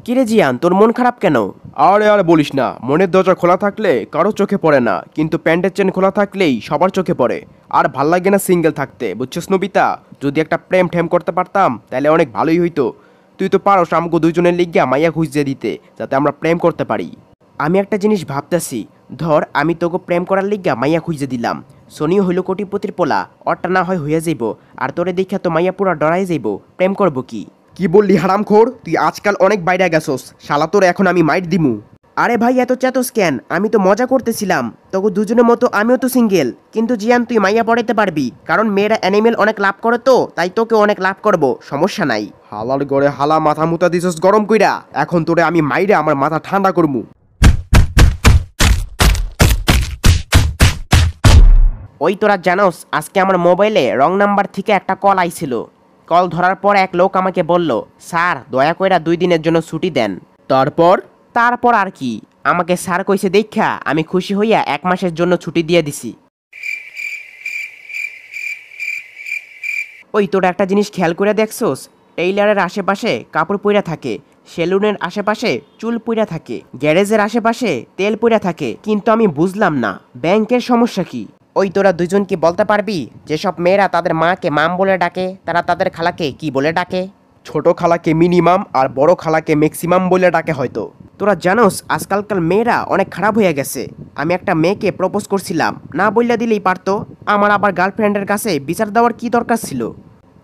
কিরে জিয়ান, তোর মন খারাপ কেন? আরে আর বলিস না, মনের দরজা খোলা থাকলে কারো চোখে পড়ে না, কিন্তু প্যান্টের চেন খোলা থাকলেই সবার চোখে পড়ে। আর ভাল লাগে না সিঙ্গেল থাকতে, বুঝছিস নবিতা? যদি একটা প্রেম ঠেম করতে পারতাম তাহলে অনেক ভালোই হইতো। তুই তো পারস আমাকে দুইজনের লিগিয়া মাইয়া খুঁজে দিতে, যাতে আমরা প্রেম করতে পারি। আমি একটা জিনিস ভাবতাছি, ধর আমি তোকে প্রেম করার লিগা মাইয়া খুঁজে দিলাম, সোনিও হইল কোটিপতির পোলা, অরটা না হয় হইয়া যাইব, আর তোরে দেখা তো মাইয়া পুরা ডরাই যাইব, প্রেম করবো কি? কি বললি হারামখোর? তুই আজকাল অনেক বাইরে গেছস, শালা তোর এখন আমি মাইট দিমু। আরে ভাই এত চেতস কেন? আমি তো মজা করতেছিলাম, তোকে দুজনের মতো আমিও তো সিঙ্গেল। কিন্তু জিয়ান তুই মাইয়া পড়াইতে পারবি, কারণ মেয়েরা অ্যানিমেল অনেক লাভ করে, তো তাই তোকে অনেক লাভ করবো, সমস্যা নাই। হালার গড়ে হালা মাথা মুতা দিছস গরম কইরা, এখন তোরে আমি মাইরে আমার মাথা ঠান্ডা করমু। ওই তোরা জানোস, আজকে আমার মোবাইলে রং নাম্বার থেকে একটা কল আইছিল। কল ধরার পর এক লোক আমাকে বলল, স্যার দয়া কইরা 2 দিনের জন্য ছুটি দেন। তারপর আর কি, আমাকে স্যার কইছে দেখা আমি খুশি হইয়া 1 মাসের জন্য ছুটি দিয়ে দিছি। ওই তোরা একটা জিনিস খেয়াল করে দেখছোস, টেইলারের আশেপাশে কাপড় পইরা থাকে, সেলুনের আশেপাশে চুল পইরা থাকে, গ্যারেজের আশেপাশে তেল পইরা থাকে, কিন্তু আমি বুঝলাম না ব্যাংকের সমস্যা কি। ওই তোরা দুজন কি বলতে পারবি যেসব মেয়েরা তাদের মাকে মাম বলে ডাকে, তারা তাদের খালাকে কি বলে ডাকে? ছোট খালাকে মিনিমাম আর বড় খালাকে ম্যাক্সিমাম বলে ডাকে হয়তো। তোরা জানোস আজকালকার মেয়েরা অনেক খারাপ হয়ে গেছে। আমি একটা মেয়েকে প্রপোজ করছিলাম, না বললে দিলেই পারতো, আমার আবার গার্লফ্রেন্ডের কাছে বিচার দেওয়ার কি দরকার ছিল?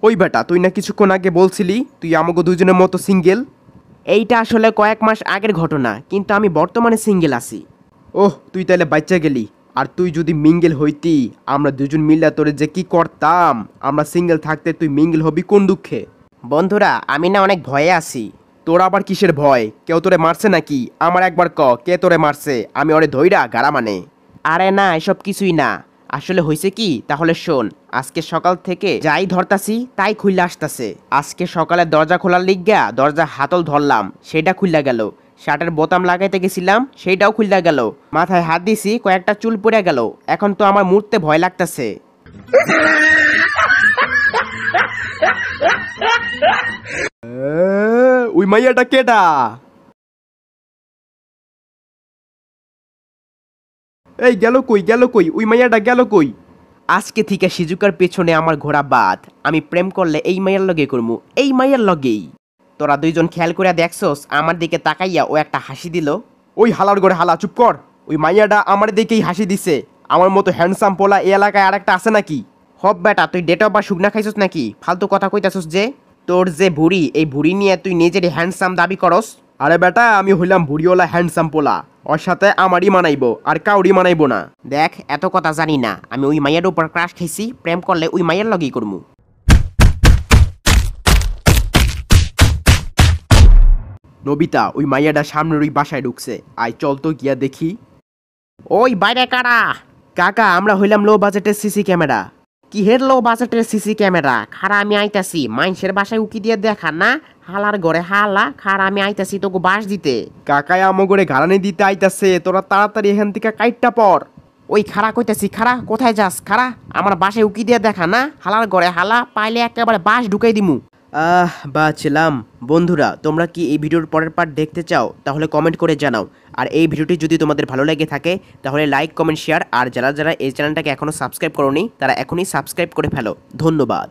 ওই বেটা, তুই না কিছুক্ষণ আগে বলছিলি তুই আমাকে দুজনের মতো সিঙ্গেল? এইটা আসলে কয়েক মাস আগের ঘটনা, কিন্তু আমি বর্তমানে সিঙ্গেল আছি। ওহ, তুই তাহলে বাচ্চা গেলি। আর তুই যদি মিঙ্গেল হইতি, আমরা দুজন মিল্লা তোরে যে কি করতাম। আমরা সিঙ্গেল থাকতে তুই মিঙ্গেল হবি কোন দুঃখে? বন্ধুরা আমি না অনেক ভয়ে আছি। তোর আবার কিসের ভয়? কেউ তোরে মারছে নাকি? আমার একবার কে তোরে মারছে? আমি ওরে ধইরা গাড়া মানে। আরে না, এসব কিছুই না। আসলে হয়েছে কি, তাহলে শোন। আজকে সকাল থেকে যাই ধরতাছি তাই খুললে আসতাছে। আজকে সকালে দরজা খোলার লিগা দরজা হাতল ধরলাম, সেটা খুললা গেল। শার্টের বোতাম লাগাইতে গেছিলাম, সেইটাও খুললা গেল। মাথায় হাত দিছি, কয়েকটা চুল পড়ে গেল। এখন তো আমার মরতে ভয় লাগতাছে। ওই মাইয়াটা কেডা? এই গেল কই, গেল কই? ওই মাইয়াটা গেল কই? আজকে থেকে সিজুকার পেছনে আমার ঘোড়া বাদ। আমি প্রেম করলে এই মাইয়ার লগে করমু, এই মাইয়ার লগেই। তোরা দুইজন খেয়াল করে দেখছস, আমার দিকে তাকাইয়া ও একটা হাসি দিল। ওই হালার গড়ে হালা, চুপ কর। ওই মাইয়াটা আমার দিকেই হাসি দিছে। আমার মতো হ্যান্ডসাম পোলা এই এলাকায় আর একটা আছে নাকি? হব বেটা, তুই ডেট অফ বার্থ শুকনা খাইছস নাকি? ফালতু কথা কইতাছস যে। তোর যে ভুড়ি, এই ভুড়ি নিয়ে তুই নিজের হ্যান্ডসাম দাবি করস? আরে বেটা, আমি হইলাম ভুড়িওয়ালা হ্যান্ডসাম পোলা। ওর সাথে আমারই মানাইবো, আর কাউরি মানাইবো না। দেখ এত কথা জানি না, আমি ওই মাইয়ার উপর ক্রাশ খাইছি। প্রেম করলে ওই মাইয়ার লগেই করমু। নবিতা, ওই মাইয়াটা সামনের ওই বাসায় ঢুকছে। আয় চল তো গিয়া দেখি। ওই বাইরে কারা? কাকা, আমরা হইলাম লো বাজেটের সিসি ক্যামেরা। কি হের লো বাজেটের সিসি ক্যামেরা? খারা আমি আইতাছি। মাইনসের বাসায় উকি দিয়ে দেখা না? হালার ঘরে হালা, খারা আমি আইতাছি তোকে বাস দিতে। কাকায় আমগরে ঘাড়ানি দিতে আইতাছে, তোরা তাড়াতাড়ি এখান থেকে কাইটটা পর। ওই খারা কইতাছি, খারা কোথায় যাস? খারা আমার বাসায় উকি দিয়ে দেখা না? হালার ঘরে হালা, পাইলে একেবারে বাস ঢুকাই দিমু। বাঁচলাম। বন্ধুরা, তোমরা কি এই ভিডিওর পরের পার্ট দেখতে চাও? তাহলে কমেন্ট করে জানাও। আর এই ভিডিওটি যদি তোমাদের ভালো লেগে থাকে তাহলে লাইক, কমেন্ট, শেয়ার। আর যারা যারা এই চ্যানেলটাকে এখনও সাবস্ক্রাইব করোনি তারা এখনই সাবস্ক্রাইব করে ফেলো। ধন্যবাদ।